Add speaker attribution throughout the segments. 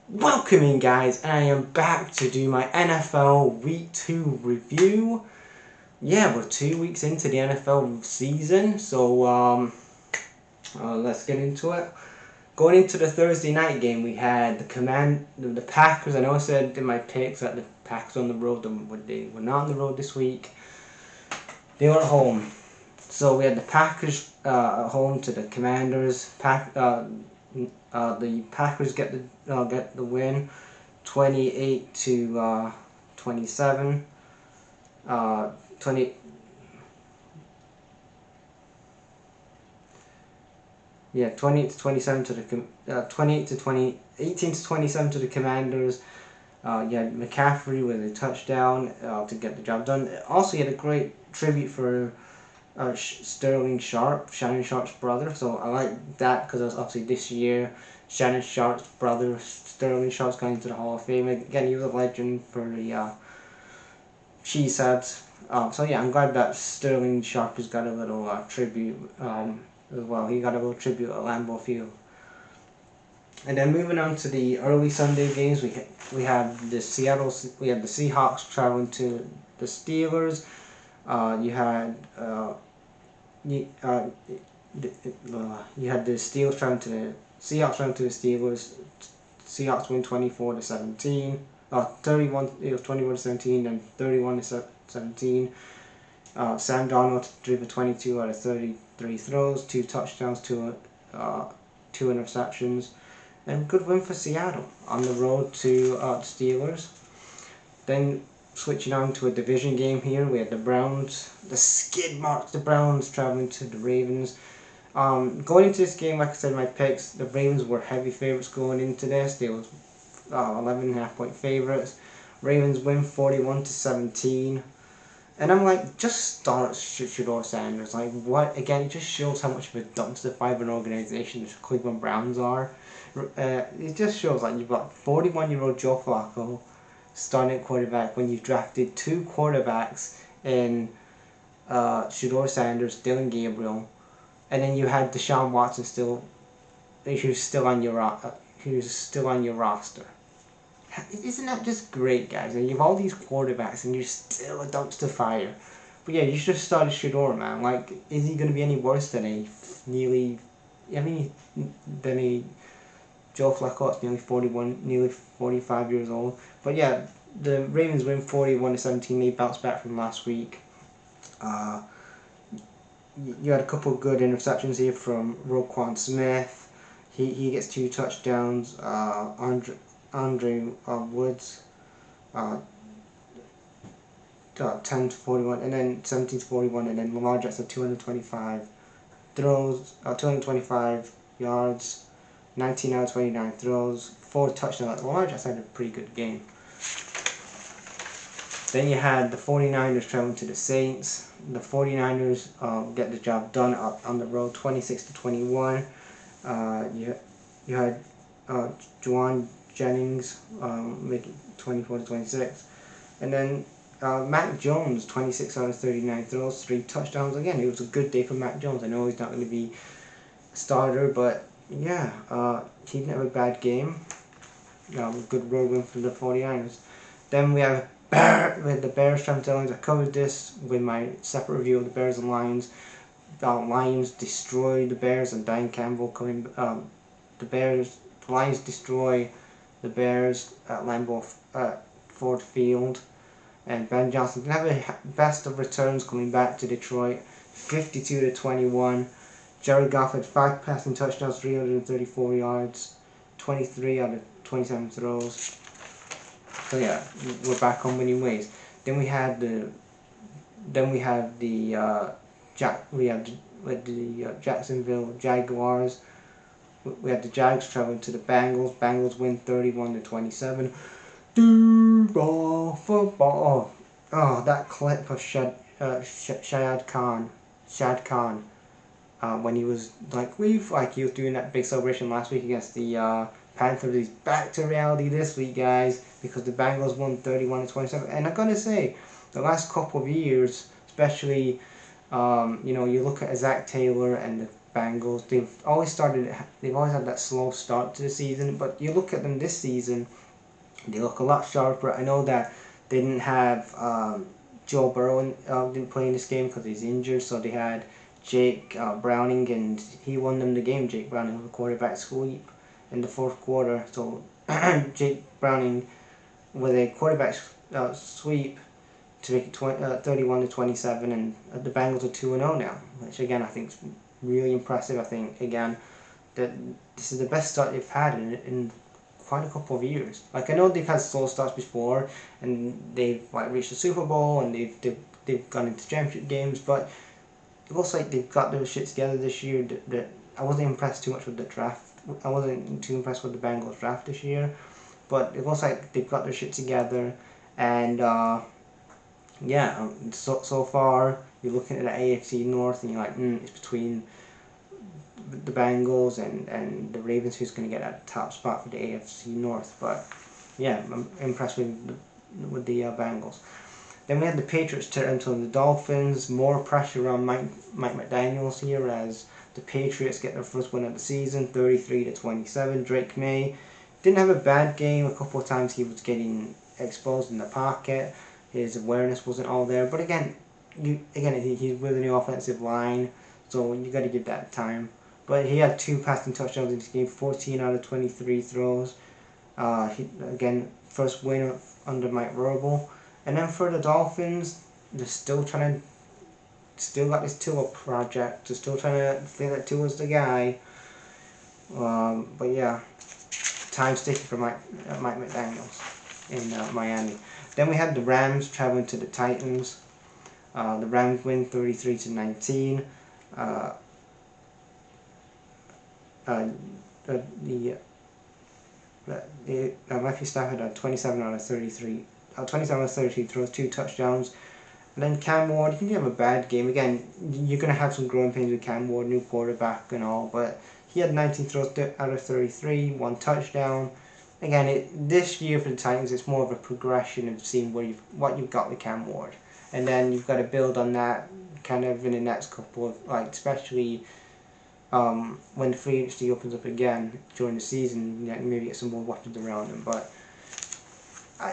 Speaker 1: Welcome in, guys. I am back to do my NFL Week 2 review. Yeah, we're 2 weeks into the NFL season, so let's get into it. Going into the Thursday night game, we had the Packers. I know I said in my picks that the Packers on the road, they were not on the road this week. They were at home. So we had the Packers at home to the Commanders. The Packers get the win, 28-27. 20 yeah 28 to 27 to the 28 to 20 18 to 27 to the Commanders. Yeah, McCaffrey with a touchdown to get the job done. Also, he had a great tribute for Sterling Sharp, Shannon Sharp's brother. So I like that because obviously this year Shannon Sharp's brother Sterling Sharp's going to the Hall of Fame. Again, he was a legend for the Cheeseheads. So yeah, I'm glad that Sterling Sharp has got a little tribute as well. He got a little tribute at Lambeau Field. And then moving on to the early Sunday games, we have the Seahawks traveling to the Steelers. You had you, you had the Steelers trying to the Seahawks trying to the Steelers. Seahawks win 24-17. 31. It was 21-17, and 31-17. Sam Darnold threw for 22 out of 33 throws, 2 touchdowns, two interceptions, and good win for Seattle on the road to the Steelers. Then switching on to a division game here, we had the Browns, the skid marks, the Browns traveling to the Ravens. Going into this game, like I said, my picks, the Ravens were heavy favorites going into this. They were 11.5 point favorites. Ravens win 41-17. And I'm like, just start Shedeur Sanders. Like, what? Again, it just shows how much of a dumpster fire of an organization the Cleveland Browns are. It just shows, like, you've got 41-year-old Joe Flacco starting at quarterback when you've drafted 2 quarterbacks in Shedeur Sanders, Dylan Gabriel, and then you had Deshaun Watson who's still on your roster. Isn't that just great, guys? And you have all these quarterbacks, and you're still a dumpster fire. But yeah, you should have started Shedeur, man. Like, is he going to be any worse than than a Joe Flacco? It's nearly 41, nearly 45 years old. But yeah, the Ravens win 41-17. They bounced back from last week. Uh, you had a couple of good interceptions here from Roquan Smith. He gets 2 touchdowns. Andre Woods, 10-41, and then 17-41, and then Lamar Jackson 225 throws, 225 yards, 19 out of 29 throws, 4 touchdowns. Lamar Jackson had a pretty good game. Then you had the 49ers traveling to the Saints. The 49ers get the job done on the road, 26-21. You had Juwan Jennings making 24-26, and then Mac Jones 26 out of 39 throws, 3 touchdowns. Again, it was a good day for Mac Jones. I know he's not going to be a starter, but yeah, he didn't have a bad game. Good road win for the 49ers. Then we have with the Bears trying to Lions. I covered this with my separate review of the Bears and Lions. Lions destroy the Bears, and Dan Campbell coming. The Lions destroy the Bears at Lambeau Ford Field, and Ben Johnson can have a best of returns coming back to Detroit, 52-21. Jared Goff had 5 passing touchdowns, 334 yards, 23 out of 27 throws. So yeah, we're back on winning ways. Then we had the Jacksonville Jaguars. We had the Jags traveling to the Bengals. Bengals win 31-27. Duval football. Oh, that clip of Shad Khan, when he was he was doing that big celebration last week against the Panthers. He's back to reality this week, guys, because the Bengals won 31-27. And I'm gonna say, the last couple of years, especially, you look at Zach Taylor and the Bengals. They've always had that slow start to the season, but you look at them this season, they look a lot sharper. I know that they didn't have Joe Burrow didn't play in this game because he's injured, so they had Jake Browning, and he won them the game. Jake Browning with a quarterback sweep in the fourth quarter. So Jake Browning with a quarterback sweep to make it 31-27, and the Bengals are 2-0 now, which again I think is really impressive. I think again that this is the best start they've had in quite a couple of years. Like, I know they've had slow starts before, and they've like reached the Super Bowl, and they've gone into championship games, but it looks like they've got their shit together this year. That I wasn't impressed too much with the draft. I wasn't too impressed with the Bengals draft this year, but it looks like they've got their shit together, and yeah, so far you're looking at the AFC North, and you're like, it's between the Bengals and the Ravens, who's going to get that top spot for the AFC North. But yeah, I'm impressed with the Bengals. Then we had the Patriots turn to the Dolphins. More pressure on Mike McDaniels here as the Patriots get their first win of the season, 33-27. Drake May didn't have a bad game. A couple of times he was getting exposed in the pocket. His awareness wasn't all there. But again, he's with a new offensive line, so you got to give that time. But he had 2 passing touchdowns in this game, 14 out of 23 throws. Again, first win under Mike Vrabel. And then for the Dolphins, they're still got this Tua project. They're still trying to think that Tua's the guy. But yeah, time's ticking for Mike McDaniels in Miami. Then we had the Rams traveling to the Titans. The Rams win 33-19. Matthew Stafford had 27 out of 33 throws, 2 touchdowns. And then Cam Ward, he didn't have a bad game. Again, you're going to have some growing pains with Cam Ward, new quarterback and all, but he had 19 throws out of 33, 1 touchdown. Again, this year for the Titans, it's more of a progression of seeing what you've got with Cam Ward. And then you've got to build on that kind of in the next couple of, like, especially when the free agency opens up again during the season, maybe get some more weapons around him. But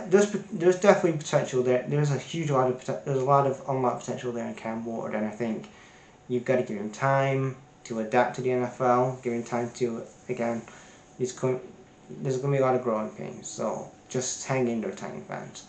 Speaker 1: there's definitely potential there. There's a lot of unlocked potential there in Cam Ward, and I think you've got to give him time to adapt to the NFL. Give him time to, again, there's going to be a lot of growing pains. So just hang in there, Titan fans.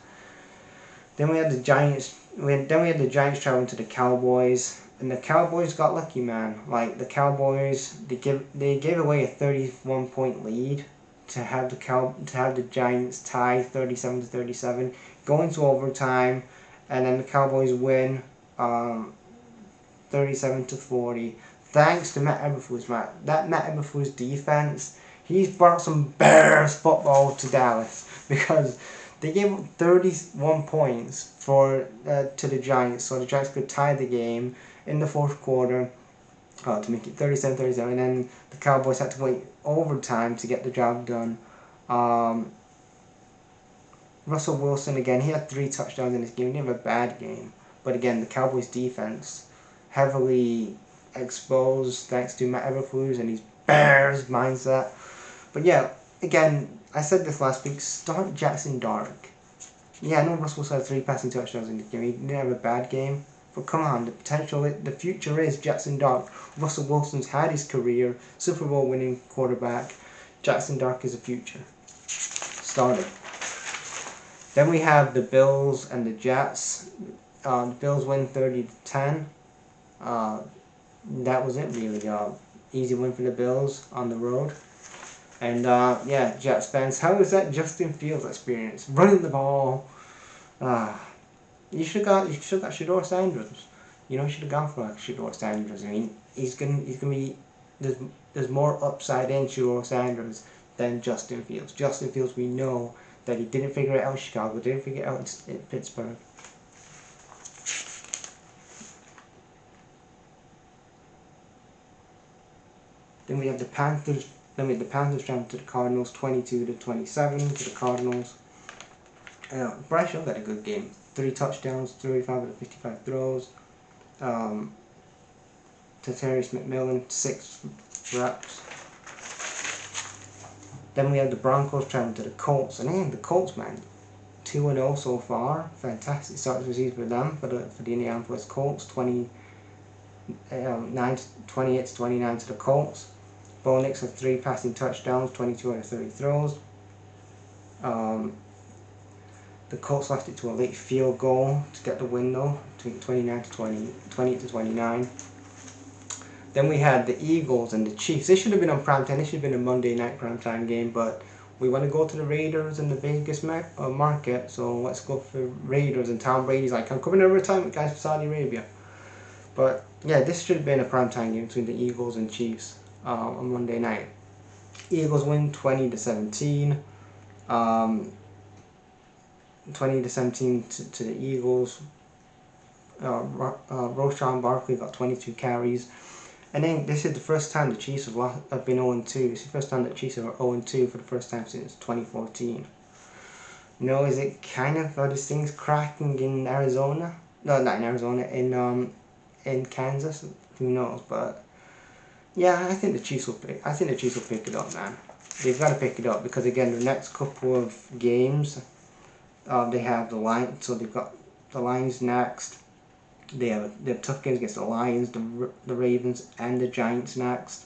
Speaker 1: Then we had the Giants. We had the Giants traveling to the Cowboys. And the Cowboys got lucky, man. Like, the Cowboys, they gave away a 31-point lead to have the Giants tie 37-37, go into overtime, and then the Cowboys win 37-40. Thanks to Matt Eberflus, that Matt Eberflus defense, he's brought some Bears football to Dallas, because they gave up 31 points to the Giants, so the Giants could tie the game in the fourth quarter to make it 37-37, and then the Cowboys had to wait overtime to get the job done. Russell Wilson, again, he had 3 touchdowns in this game. He didn't have a bad game, but again, the Cowboys defense heavily exposed thanks to Matt Eberflus and his Bears mindset. But yeah, again, I said this last week, start Jackson Dart. Yeah, I know Russell Wilson had 3 passing touchdowns in the game. He didn't have a bad game. But come on, the future is Jackson Dart. Russell Wilson's had his career, Super Bowl winning quarterback. Jackson Dart is the future. Started. Then we have the Bills and the Jets. The Bills win 30-10. That was it really. Easy win for the Bills on the road. And yeah, Jets fans, how was that Justin Fields experience? Running the ball. You should have got Shedeur Sanders. You should have gone for Shedeur Sanders. I mean, he's gonna be there's more upside in Shedeur Sanders than Justin Fields. Justin Fields, we know that he didn't figure it out in Chicago, didn't figure it out in Pittsburgh. Then we have the Panthers. Traveling to the Cardinals, 22-27 to the Cardinals. Bryce Young had a good game. 3 touchdowns, 35 out of 55 throws. Terrence McMillan, 6 reps. Then we have the Broncos traveling to the Colts, and then the Colts, man, 2-0 so far. Fantastic start to the season for them, for the Indianapolis Colts. 28-29 to the Colts. Bo Nix has 3 passing touchdowns, 22 out of 30 throws. The Colts left it to a late field goal to get the win though, 28-29. Then we had the Eagles and the Chiefs. This should have been on primetime. This should have been a Monday night primetime game, but we want to go to the Raiders in the Vegas market, so let's go for Raiders. And Tom Brady's like, I'm coming over retirement, guys, for Saudi Arabia. But yeah, this should have been a primetime game between the Eagles and Chiefs on Monday night. Eagles win 20-17. 20-17 to the Eagles. Roschon Barkley got 22 carries. And then this is the first time the Chiefs have been 0-2. This is the first time that Chiefs are 0-2 for the first time since 2014. You know, is it kind of, are these things cracking in Arizona? No, not in Arizona, in Kansas. Who knows? But yeah, I think the Chiefs will pick it up, man. They've got to pick it up because again, the next couple of games, they have the Lions. So they've got the Lions next. They have tough games against the Lions, the Ravens, and the Giants next.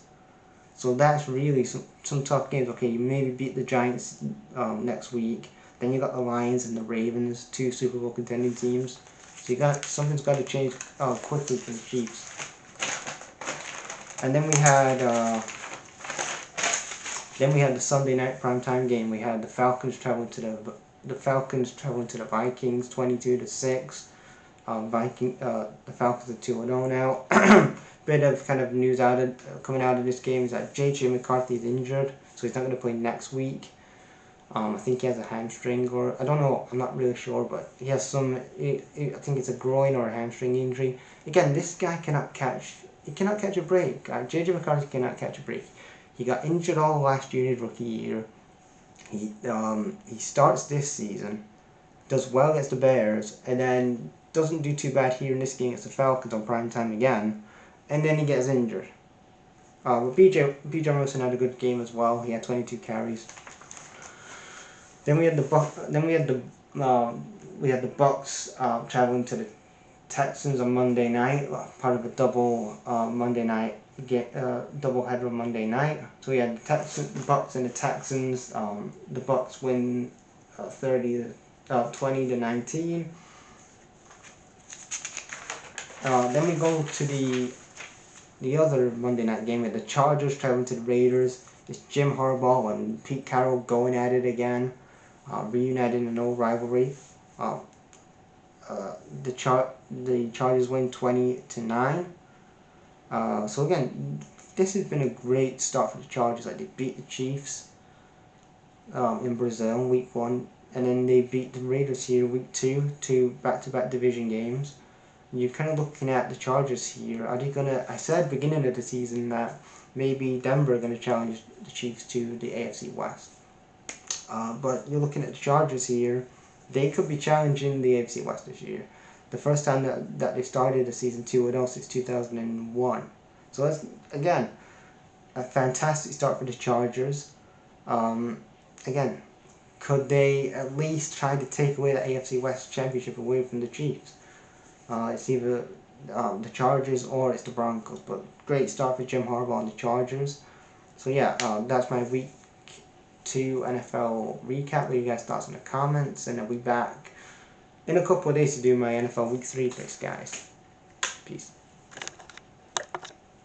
Speaker 1: So that's really some tough games. Okay, you maybe beat the Giants next week. Then you got the Lions and the Ravens, 2 Super Bowl contending teams. So something's got to change quickly for the Chiefs. And then we had the Sunday night primetime game. We had the Falcons traveling to the Vikings, 22-6. The Falcons are 2-0 now. Bit of kind of news coming out of this game is that J.J. McCarthy is injured, so he's not going to play next week. I think he has a hamstring, or I don't know, I'm not really sure, but he has I think it's a groin or a hamstring injury. Again, this guy cannot catch a break. J.J. McCarthy cannot catch a break. He got injured all last year in his rookie year. He starts this season, does well against the Bears, and then doesn't do too bad here in this game against the Falcons on primetime again, and then he gets injured. But B.J. Wilson had a good game as well. He had 22 carries. Then we had the Bucks traveling to the Texans on Monday night, part of a double Monday night double header on Monday night. So we had the Bucks and the Texans. The Bucks win 20-19. Then we go to the other Monday night game with the Chargers traveling to the Raiders. It's Jim Harbaugh and Pete Carroll going at it again, reuniting an old rivalry. The Chargers win 20-9. So again, this has been a great start for the Chargers. Like, they beat the Chiefs in Brazil in week 1, and then they beat the Raiders here week 2, 2 back-to-back division games. And you're kind of looking at the Chargers here. Are they gonna? I said beginning of the season that maybe Denver are gonna challenge the Chiefs to the AFC West. But you're looking at the Chargers here. They could be challenging the AFC West this year. The first time that they started the season 2-0 since 2001. So that's, again, a fantastic start for the Chargers. Again, could they at least try to take away the AFC West Championship away from the Chiefs? It's either the Chargers or it's the Broncos. But great start for Jim Harbaugh and the Chargers. So yeah, that's my week 2 NFL recap. What you guys' thoughts in the comments, and I'll be back in a couple of days to do my NFL Week 3 picks, guys. Peace.